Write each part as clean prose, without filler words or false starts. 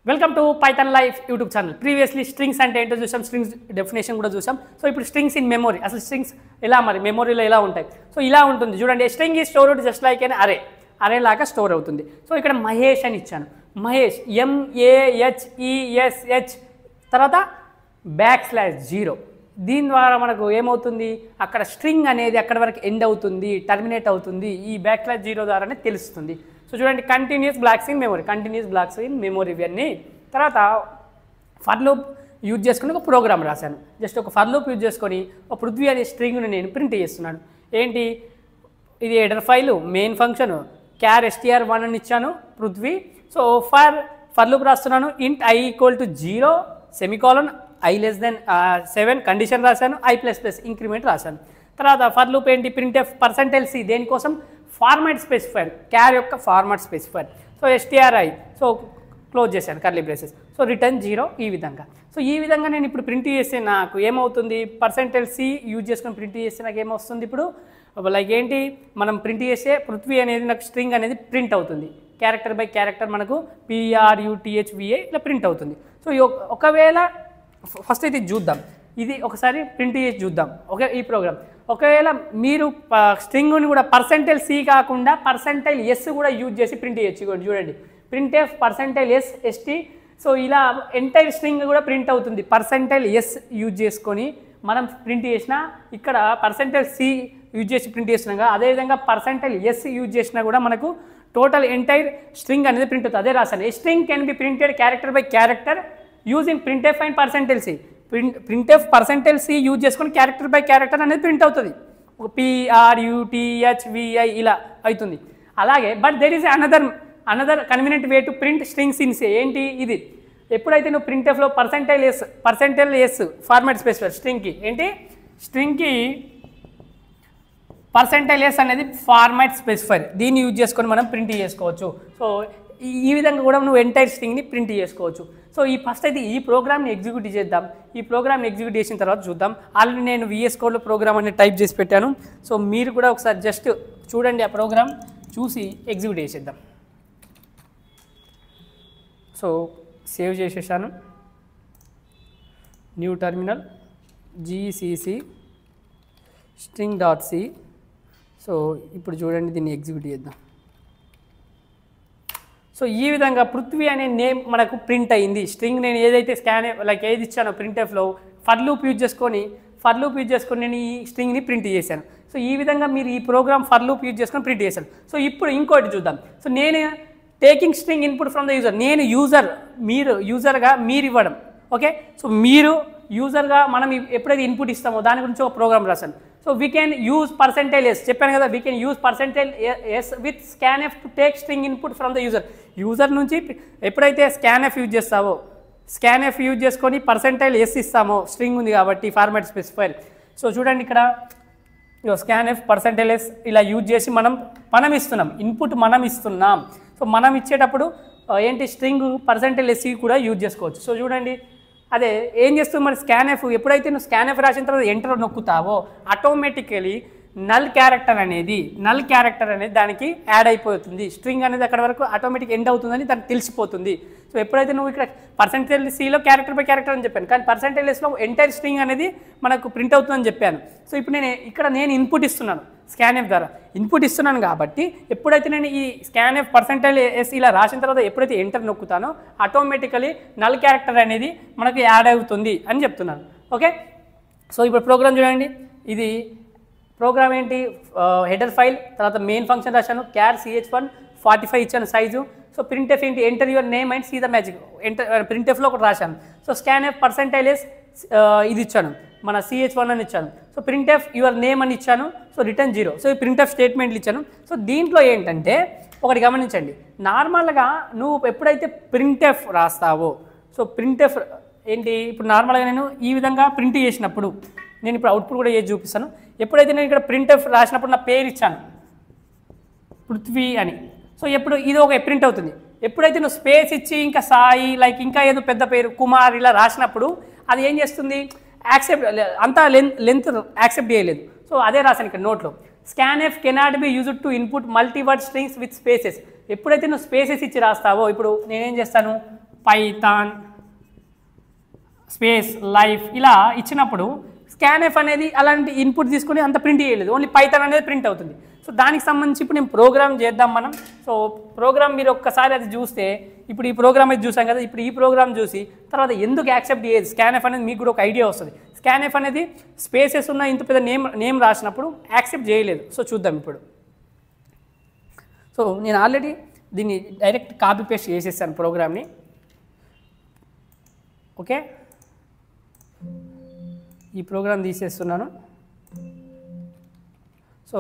Welcome to Python life YouTube channel. Previously strings అంటే ఏంటో చూసాం, స్ట్రింగ్స్ డెఫినేషన్ కూడా చూసాం. సో ఇప్పుడు స్ట్రింగ్స్ ఇన్ మెమరీ, అసలు స్ట్రింగ్స్ ఎలా మరి మెమరీలో ఎలా ఉంటాయి? సో ఇలా ఉంటుంది చూడండి. స్ట్రింగ్ ఈ స్టోర్డ్ జస్ట్ లైక్ ఎన్ అరే లాగా స్టోర్ అవుతుంది. సో ఇక్కడ మహేష్ అని ఇచ్చాను. మహేష్ MAHESH తర్వాత /0. దీని ద్వారా మనకు ఏమవుతుంది, అక్కడ స్ట్రింగ్ అనేది అక్కడ వరకు ఎండ్ అవుతుంది, టర్మినేట్ అవుతుంది. ఈ /0 ద్వారానే తెలుస్తుంది. సో చూడండి, కంటిన్యూస్ బ్లాక్స్ ఇన్ మెమరీ ఇవన్నీ. తర్వాత ఫర్ లూప్ యూజ్ చేసుకుని ఒక ప్రోగ్రామ్ రాశాను. జస్ట్ ఒక ఫర్ లూప్ యూజ్ చేసుకొని ఒక పృథ్వీ అనే స్ట్రింగ్ని నేను ప్రింట్ చేస్తున్నాను. ఏంటి ఇది? Header file, main function, char str1 అని ఇచ్చాను పృథ్వీ. సో ఫర్ లూప్ రాస్తున్నాను. ఇంట్ i = 0 సెమికాలన్ i<7 కండిషన్ రాశాను. i++ ఇంక్రిమెంట్ రాశాను. తర్వాత ఫర్ లూప్ ఏంటి? printf %c దేనికోసం? ఫార్మాట్ స్పెసిఫైర్, క్యార్ యొక్క format specifier. So stri, so close చేశాను కర్లీ బ్రేసెస్. సో రిటర్న్ 0 ఈ విధంగా. సో ఈ విధంగా నేను ఇప్పుడు ప్రింట్ చేస్తే నాకు ఏమవుతుంది, %c యూజ్ చేసుకొని ప్రింట్ చేస్తే నాకు ఏమొస్తుంది? ఇప్పుడు లైక్ ఏంటి, మనం ప్రింట్ చేస్తే పృథ్వీ అనేది నాకు స్ట్రింగ్ అనేది ప్రింట్ అవుతుంది. క్యారెక్టర్ బై క్యారెక్టర్ మనకు PRUTHVA ఇలా ప్రింట్ అవుతుంది. సో ఒకవేళ ఫస్ట్ అయితే చూద్దాం, ఇది ఒకసారి ప్రింట్ చేసి చూద్దాం. ఓకే, ఈ ప్రోగ్రామ్ ఒకవేళ మీరు స్ట్రింగ్ని కూడా %c కాకుండా %s కూడా యూజ్ చేసి ప్రింట్ చేయొచ్చు. చూడండి, printf %s_st. సో ఇలా ఎంటైర్ స్ట్రింగ్ కూడా ప్రింట్ అవుతుంది. %s యూజ్ చేసుకొని మనం ప్రింట్ చేసినా, ఇక్కడ %c యూజ్ చేసి ప్రింట్ చేసినాక అదేవిధంగా %s యూజ్ చేసినా కూడా మనకు టోటల్ ఎంటైర్ స్ట్రింగ్ అనేది ప్రింట్ అవుతుంది. అదే రాశాను. A string can be printed character by character using printf and %c. printf %c use చేసుకొని క్యారెక్టర్ బై క్యారెక్టర్ అనేది ప్రింట్ అవుతుంది. ఒక PRUTHVI ఇలా అవుతుంది. అలాగే but there is another convenient way to print strings in సే. ఏంటి ఇది? ఎప్పుడైతే నువ్వు printfలో %s ఫార్మాట్ స్పెసిఫైర్ స్ట్రింగ్కి ఏంటి, స్ట్రింగ్కి %s అనేది ఫార్మాట్ స్పెసిఫైర్, దీన్ని యూజ్ చేసుకొని మనం ప్రింట్ చేసుకోవచ్చు. సో ఈ విధంగా కూడా నువ్వు ఎంటైర్ స్ట్రింగ్ని ప్రింట్ చేసుకోవచ్చు. సో ఈ ఫస్ట్ అయితే ఈ ప్రోగ్రామ్ని ఎగ్జిక్యూట్ చేద్దాం. ఈ ప్రోగ్రామ్ని ఎగ్జిక్యూట్ చేసిన తర్వాత చూద్దాం. ఆల్రెడీ నేను VS కోడ్లో ప్రోగ్రామ్ అనేది టైప్ చేసి పెట్టాను. సో మీరు కూడా ఒకసారి జస్ట్ చూడండి, ఆ ప్రోగ్రామ్ చూసి ఎగ్జిక్యూట్ చేసేద్దాం. సో సేవ్ చేసేసాను. New terminal GCC string.c. So ఇప్పుడు చూడండి, దీన్ని ఎగ్జిక్యూట్ చేద్దాం. సో ఈ విధంగా పృథ్వీ అనే నేమ్ మనకు ప్రింట్ అయింది. స్ట్రింగ్ నేను ఏదైతే ఏది ఇచ్చానో printfలో ఫర్ లూప్ యూజ్ చేసుకొని నేను ఈ స్ట్రింగ్ని ప్రింట్ చేశాను. సో ఈ విధంగా మీరు ఈ ప్రోగ్రామ్ ఫర్ లూప్ యూజ్ చేసుకొని ప్రింట్ చేశాను. సో ఇప్పుడు ఇంకోటి చూద్దాం. సో నేను taking string input from the user, నేను యూజర్, మీరు యూజర్గా మీరు ఇవ్వడం. ఓకే, సో మీరు యూజర్గా మనం ఎప్పుడైతే ఇన్పుట్ ఇస్తామో దాని గురించి ఒక ప్రోగ్రామ్ రాశాను. So we can use %s చెప్పాను కదా, we can use %s with scanf to take string input from the user నుంచి ఎప్పుడైతే scanf యూజ్ చేస్తావో, scanf యూజ్ చేసుకొని %s ఇస్తామో, స్ట్రింగ్ ఉంది కాబట్టి ఫార్మాట్ స్పెసిఫైర్. సో చూడండి, ఇక్కడ scanf %s ఇలా యూజ్ చేసి మనం ఇస్తున్నాం, ఇన్పుట్ మనం ఇస్తున్నాం. సో మనం ఇచ్చేటప్పుడు ఏంటి, స్ట్రింగ్ %s కూడా యూజ్ చేసుకోవచ్చు. సో చూడండి, అదే ఏం చేస్తుంది మరి scanf, ఎప్పుడైతే నువ్వు scanf రాసిన తర్వాత ఎంటర్ నొక్కుతావో ఆటోమేటికలీ నల్ క్యారెక్టర్ అనేది దానికి యాడ్ అయిపోతుంది. స్ట్రింగ్ అనేది అక్కడ వరకు ఆటోమేటిక్ ఎండ్ అవుతుందని దానికి తెలిసిపోతుంది. సో ఎప్పుడైతే నువ్వు ఇక్కడ %cలో క్యారెక్టర్ బై క్యారెక్టర్ అని చెప్పాను, కానీ %sలో ఎంటైర్ స్ట్రింగ్ అనేది మనకు ప్రింట్ అవుతుందని చెప్పాను. సో ఇప్పుడు నేను ఇన్పుట్ ఇస్తున్నాను, scanf ద్వారా ఇన్పుట్ ఇస్తున్నాను కాబట్టి ఎప్పుడైతే నేను ఈ scanf %s ఇలా రాసిన తర్వాత ఎప్పుడైతే ఎంటర్ నొక్కుతానో ఆటోమేటికలీ నల్ క్యారెక్టర్ అనేది మనకు యాడ్ అవుతుంది అని చెప్తున్నాను. ఓకే, సో ఇప్పుడు ప్రోగ్రామ్ చూడండి. ఇది ప్రోగ్రామ్ ఏంటి, హెడర్ ఫైల్, తర్వాత మెయిన్ ఫంక్షన్ రాశాను, క్యార్ ch1 45 ఇచ్చాను సైజు. సో printf ఏంటి, enter your name and see the magic, printfలో ఒకటి రాశాను. సో scanf %s ఇది ఇచ్చాను, మన ch1 అని ఇచ్చాను. సో printf యువర్ నేమ్ అని ఇచ్చాను. So return 0. సో ఈ printf స్టేట్మెంట్లు ఇచ్చాను. సో దీంట్లో ఏంటంటే ఒకటి గమనించండి, నార్మల్గా నువ్వు ఎప్పుడైతే printf రాస్తావో, సో printf ఏంటి, ఇప్పుడు నార్మల్గా నేను ఈ విధంగా ప్రింట్ చేసినప్పుడు, నేను ఇప్పుడు అవుట్పుట్ కూడా ఏది చూపిస్తాను. ఎప్పుడైతే నేను ఇక్కడ printf రాసినప్పుడు నా పేరు ఇచ్చాను పృథ్వీ అని, సో ఎప్పుడు ఇది ఒక ప్రింట్ అవుతుంది. ఎప్పుడైతే నువ్వు స్పేస్ ఇచ్చి ఇంకా సాయి లైక్ ఇంకా ఏదో పెద్ద పేరు కుమార్ ఇలా రాసినప్పుడు అది ఏం చేస్తుంది, యాక్సెప్ట్ అంతా లెంత్ యాక్సెప్ట్ చేయలేదు. సో అదే రాశాను ఇక్కడ నోట్లో, scanf cannot be used to input multiword strings with spaces. ఎప్పుడైతే నువ్వు స్పేసెస్ ఇచ్చి రాస్తావో, ఇప్పుడు నేనేం చేస్తాను, పైథాన్ స్పేస్ లైఫ్ ఇలా ఇచ్చినప్పుడు స్కాన్ఎఫ్ అనేది అలాంటి ఇన్పుట్ తీసుకొని అంత ప్రింట్ చేయలేదు, ఓన్లీ పైథాన్ అనేది ప్రింట్ అవుతుంది. సో దానికి సంబంధించి ఇప్పుడు నేను ప్రోగ్రామ్ చేద్దాం మనం. సో ప్రోగ్రామ్ మీరు ఒక్కసారి అది చూస్తే, ఇప్పుడు ఈ ప్రోగ్రామ్ అయితే చూసాం కదా, ఇప్పుడు ఈ ప్రోగ్రామ్ చూసి తర్వాత ఎందుకు యాక్సెప్ట్ చేయదు స్కాన్ఎఫ్ అనేది మీకు కూడా ఒక ఐడియా వస్తుంది. స్కాన్ఎఫ్ అనేది స్పేసెస్ ఉన్న ఇంత పెద్ద నేమ్ రాసినప్పుడు యాక్సెప్ట్ చేయలేదు. సో చూద్దాం ఇప్పుడు. సో నేను ఆల్రెడీ దీన్ని డైరెక్ట్ కాపీ పేస్ట్ చేసేసాను ప్రోగ్రామ్ని. ఓకే, ఈ ప్రోగ్రామ్ తీసేస్తున్నాను. సో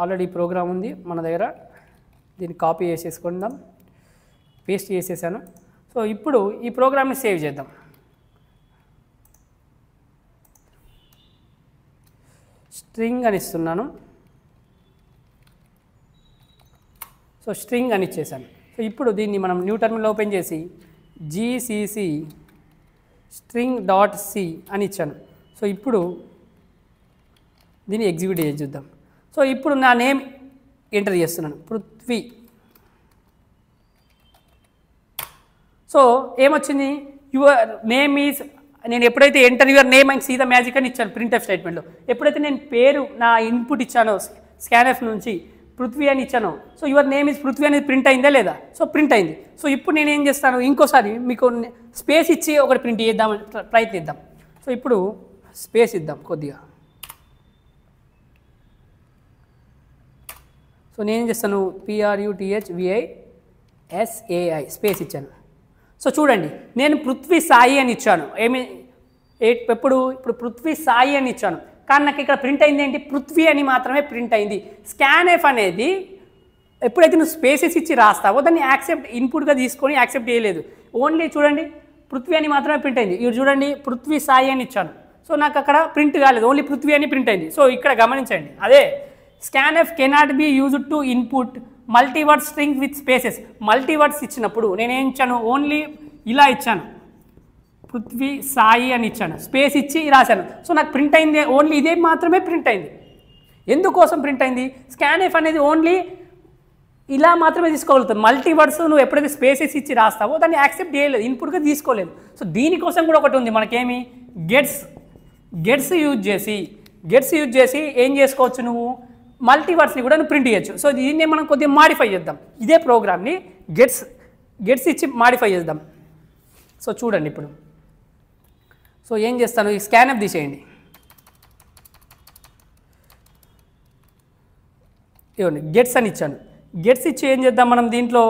ఆల్రెడీ ప్రోగ్రామ్ ఉంది మన దగ్గర, దీన్ని కాపీ చేసేసుకుందాం, పేస్ట్ చేసేసాను. సో ఇప్పుడు ఈ ప్రోగ్రామ్ని సేవ్ చేద్దాం. స్ట్రింగ్ అని ఇస్తున్నాను. సో స్ట్రింగ్ అని ఇచ్చేసాను. సో ఇప్పుడు దీన్ని మనం న్యూ టర్మినల్ ఓపెన్ చేసి gcc string.c అని ఇచ్చాను. సో ఇప్పుడు దీన్ని ఎగ్జిక్యూట్ చేసి చూద్దాం. సో ఇప్పుడు నా నేమ్ ఎంటర్ చేస్తున్నాను, పృథ్వీ. సో ఏమొచ్చింది, యువర్ నేమ్ ఈజ్, నేను ఎప్పుడైతే enter your name and see the magic అని ఇచ్చాను ప్రింట్ఎఫ్ స్టేట్మెంట్లో, ఎప్పుడైతే నేను పేరు నా ఇన్పుట్ ఇచ్చానో స్కాన్ఎఫ్ నుంచి పృథ్వీ అని ఇచ్చాను, so your name is Prithvi అనేది ప్రింట్ అయిందా లేదా? సో ప్రింట్ అయింది. సో ఇప్పుడు నేను ఏం చేస్తాను, ఇంకోసారి మీకు స్పేస్ ఇచ్చి ఒకటి ప్రింట్ చేద్దామని ప్రయత్నిద్దాం. సో ఇప్పుడు స్పేస్ ఇద్దాం కొద్దిగా. సో నేనేం చేస్తాను, PRUTHVISAI స్పేస్ ఇచ్చాను. సో చూడండి, నేను పృథ్వీ సాయి అని ఇచ్చాను. ఇప్పుడు పృథ్వీ సాయి అని ఇచ్చాను, కానీ నాకు ఇక్కడ ప్రింట్ అయింది ఏంటి, పృథ్వీ అని మాత్రమే ప్రింట్ అయింది. స్కాన్ఎఫ్ అనేది ఎప్పుడైతే నువ్వు స్పేసెస్ ఇచ్చి రాస్తావో దాన్ని యాక్సెప్ట్ ఇన్పుట్గా తీసుకొని యాక్సెప్ట్ చేయలేదు. ఓన్లీ చూడండి పృథ్వీ అని మాత్రమే ప్రింట్ అయింది. ఇప్పుడు చూడండి పృథ్వీ సాయి అని ఇచ్చాను, సో నాకు అక్కడ ప్రింట్ కాలేదు, ఓన్లీ పృథ్వీ అని ప్రింట్ అయింది. సో ఇక్కడ గమనించండి, అదే scanf cannot be used to input multiword string with spaces. Multiwords ఇచ్చినప్పుడు నేనేం ఇచ్చాను, ఓన్లీ ఇలా ఇచ్చాను, పృథ్వీ సాయి అని ఇచ్చాను, స్పేస్ ఇచ్చి రాశాను. సో నాకు ప్రింట్ అయింది ఓన్లీ ఇదే మాత్రమే ప్రింట్ అయింది. ఎందుకోసం ప్రింట్ అయింది, స్కాన్ఎఫ్ అనేది ఓన్లీ ఇలా మాత్రమే తీసుకోగలుగుతుంది. మల్టీవర్డ్స్ నువ్వు ఎప్పుడైతే స్పేసెస్ ఇచ్చి రాస్తావో దాన్ని యాక్సెప్ట్ చేయలేదు, ఇన్పుట్గా తీసుకోలేదు. సో దీనికోసం కూడా ఒకటి ఉంది మనకేమి, గెట్స్ యూజ్ చేసి ఏం చేసుకోవచ్చు, నువ్వు మల్టీవర్డ్స్ని కూడా నువ్వు ప్రింట్ చేయొచ్చు. సో దీన్ని మనం కొద్దిగా మాడిఫై చేద్దాం, ఇదే ప్రోగ్రామ్ని గెట్స్ ఇచ్చి మాడిఫై చేద్దాం. సో చూడండి ఇప్పుడు. సో ఏం చేస్తాను, ఈ స్కాన్ఎఫ్ తీసేయండి, ఇవ్వండి గెట్స్ అని ఇచ్చాను. గెట్స్ ఇచ్చి ఏం చేద్దాం మనం దీంట్లో,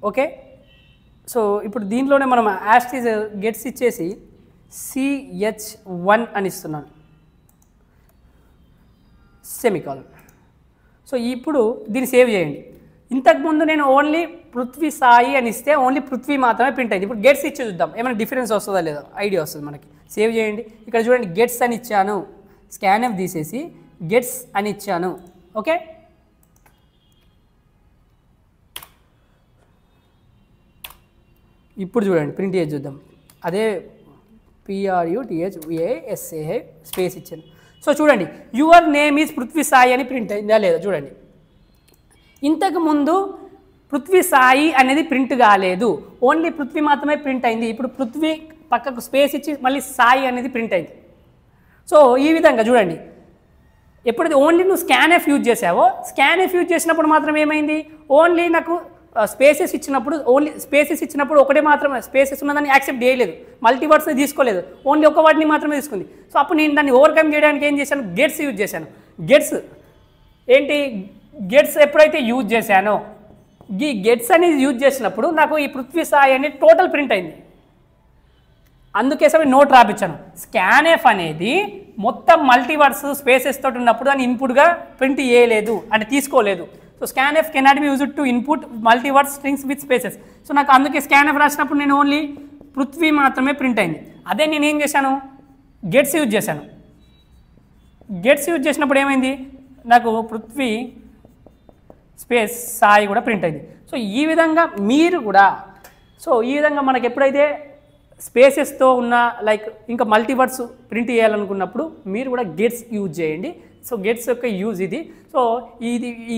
ఓకే. సో ఇప్పుడు దీంట్లోనే మనం యాస్టీజ్ గెట్స్ ఇచ్చేసి CH1 అని ఇస్తున్నాను, సెమికాలన్. సో ఇప్పుడు దీన్ని సేవ్ చేయండి. ఇంతకుముందు నేను ఓన్లీ పృథ్వీ సాయి అని ఇస్తే ఓన్లీ పృథ్వీ మాత్రమే ప్రింట్ అయింది. ఇప్పుడు గెట్స్ ఇచ్చి చూద్దాం ఏమైనా డిఫరెన్స్ వస్తుందా లేదా, ఐడియా వస్తుంది మనకి. సేవ్ చేయండి. ఇక్కడ చూడండి గెట్స్ అని ఇచ్చాను, స్కాన్ఎఫ్ తీసేసి గెట్స్ అని ఇచ్చాను, ఓకే. ఇప్పుడు చూడండి ప్రింట్ చేసి చూద్దాం, అదే PRUTHVISAI స్పేస్ ఇచ్చాను. సో చూడండి your name is Prithvi Sai అని ప్రింట్ అయిందా లేదా చూడండి. ఇంతకుముందు పృథ్వీ సాయి అనేది ప్రింట్ కాలేదు, ఓన్లీ పృథ్వీ మాత్రమే ప్రింట్ అయింది. ఇప్పుడు పృథ్వీ పక్కకు స్పేస్ ఇచ్చి మళ్ళీ సాయి అనేది ప్రింట్ అయింది. సో ఈ విధంగా చూడండి, ఎప్పుడైతే ఓన్లీ నువ్వు స్కాన్ఎఫ్ యూజ్ చేసావో, స్కాన్ఎఫ్ యూజ్ చేసినప్పుడు మాత్రం ఏమైంది, ఓన్లీ నాకు స్పేసెస్ ఇచ్చినప్పుడు ఒకటే మాత్రమే స్పేసెస్ ఉన్నదాన్ని యాక్సెప్ట్ చేయలేదు, మల్టీవర్డ్స్ని తీసుకోలేదు, ఓన్లీ ఒక వాటిని మాత్రమే తీసుకుంది. సో అప్పుడు నేను దాన్ని ఓవర్కమ్ చేయడానికి ఏం చేశాను, గెట్స్ యూజ్ చేశాను. గెట్స్ ఎప్పుడైతే యూజ్ చేశానో, ఈ గెట్స్ అనేది యూజ్ చేసినప్పుడు నాకు ఈ పృథ్వీ సాయి అనేది టోటల్ ప్రింట్ అయింది. అందుకేసమే నోట్ రాపించాను, స్కాన్ఎఫ్ అనేది మొత్తం మల్టీవర్డ్స్ స్పేసెస్ తోటి ఉన్నప్పుడు దాన్ని ఇన్పుట్గా ప్రింట్ చేయలేదు అంటే తీసుకోలేదు. So scanf cannot be used to input multiword strings with spaces. So నాకు అందుకే స్కాన్ఎఫ్ రాసినప్పుడు నేను ఓన్లీ పృథ్వీ మాత్రమే ప్రింట్ అయింది. అదే నేను ఏం చేశాను, గెట్స్ యూజ్ చేశాను. గెట్స్ యూజ్ చేసినప్పుడు ఏమైంది, నాకు పృథ్వీ స్పేస్ సాయి కూడా ప్రింట్ అయింది. సో ఈ విధంగా మీరు కూడా, సో ఈ విధంగా మనకు ఎప్పుడైతే స్పేసెస్తో ఉన్న లైక్ ఇంకా మల్టీవర్డ్స్ ప్రింట్ చేయాలనుకున్నప్పుడు మీరు కూడా గెట్స్ యూజ్ చేయండి. సో గెట్స్ యొక్క యూజ్ ఇది. సో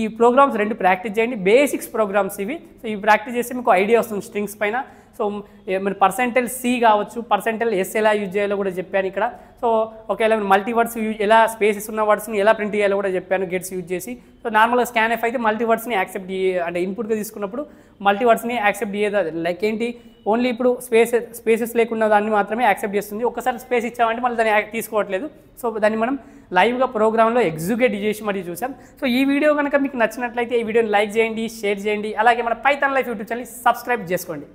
ఈ ప్రోగ్రామ్స్ 2 ప్రాక్టీస్ చేయండి, బేసిక్స్ ప్రోగ్రామ్స్ ఇవి. సో ఇవి ప్రాక్టీస్ చేస్తే మీకు ఐడియా వస్తుంది స్ట్రింగ్స్ పైన. సో మీరు %C కావచ్చు, %S ఎలా యూజ్ చేయాలో కూడా చెప్పాను ఇక్కడ. సో ఒకవేళ మల్టీవర్డ్స్ ఎలా స్పేసెస్ ఉన్న వర్డ్స్ని ఎలా ప్రింట్ చేయాలో కూడా చెప్పాను గెట్స్ యూజ్ చేసి. సో నార్మల్గా స్కాన్ఎఫ్ అయితే మల్టీవర్డ్స్ని యాక్సెప్ట్ అంటే ఇన్పుట్గా తీసుకున్నప్పుడు మల్టీవర్డ్స్ని యాక్సెప్ట్ చేయదు. లైక్ ఏంటి, ఓన్లీ ఇప్పుడు స్పేసెస్ లేకున్న దాన్ని మాత్రమే యాక్సెప్ట్ చేస్తుంది. ఒక్కసారి స్పేస్ ఇచ్చామంటే మళ్ళీ దాన్ని తీసుకోవట్లేదు. సో దాన్ని మనం లైవ్గా ప్రోగ్రాంలో ఎగ్జిక్యూట్ చేసి మరీ చూసాం. సో ఈ వీడియో కనుక మీకు నచ్చినట్లయితే ఈ వీడియోని లైక్ చేయండి, షేర్ చేయండి, అలాగే మన Python life YouTube channel subscribe చేసుకోండి.